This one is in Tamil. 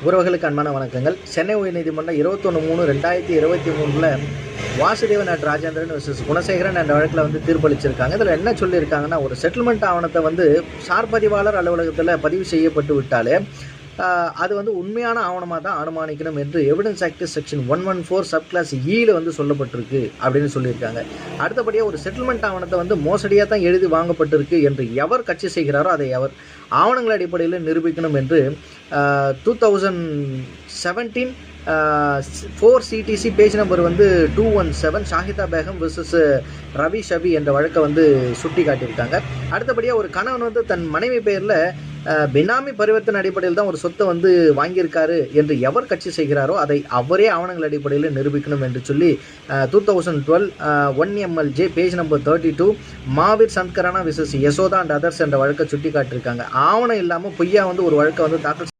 உறவுகளுக்கு அன்பான வணக்கங்கள். சென்னை உயர்நீதிமன்றம் 21/3/2023 வாசுதேவன் அட் ராஜேந்திரன் vs குணசேகரன் என்ற வழக்கில் தீர்ப்பளிச்சிருக்காங்க. இதில் என்ன சொல்லியிருக்காங்கன்னா, ஒரு செட்டில்மெண்ட் ஆவணத்தை சார் பதிவாளர் அலுவலகத்தில் பதிவு செய்யப்பட்டு விட்டாலே அது உண்மையான ஆவணமாக தான் அனுமானிக்கணும் என்று evidence act section 114 sub clause ஈல சொல்லப்பட்டிருக்கு அப்படின்னு சொல்லியிருக்காங்க. அடுத்தபடியாக ஒரு செட்டில்மெண்ட் ஆவணத்தை மோசடியாக தான் எழுதி வாங்கப்பட்டிருக்கு என்று எவர் கட்சி செய்கிறாரோ அதை அவர் ஆவணங்கள் அடிப்படையில் நிரூபிக்கணும் என்று 2017 4 CTC page number 217 Shahida Begum vs Ravi Shafi என்ற வழக்கை சுட்டி காட்டியிருக்காங்க. அடுத்தபடியாக ஒரு கணவன் தன் மனைவி பெயரில் பினாமி பரிவர்த்தனை அடிப்படையில் தான் ஒரு சொத்தை வாங்கியிருக்காரு என்று எவர் கட்சி செய்கிறாரோ அதை அவரே ஆவணங்கள் அடிப்படையில் நிரூபிக்கணும் என்று சொல்லி 2012 1MLJ page number 32 மாவீர் சந்த்கரானா vs Yashoda and others என்ற வழக்கை சுட்டி காட்டியிருக்காங்க. ஆவணம் இல்லாமல் பொய்யா ஒரு வழக்கை தாக்கல்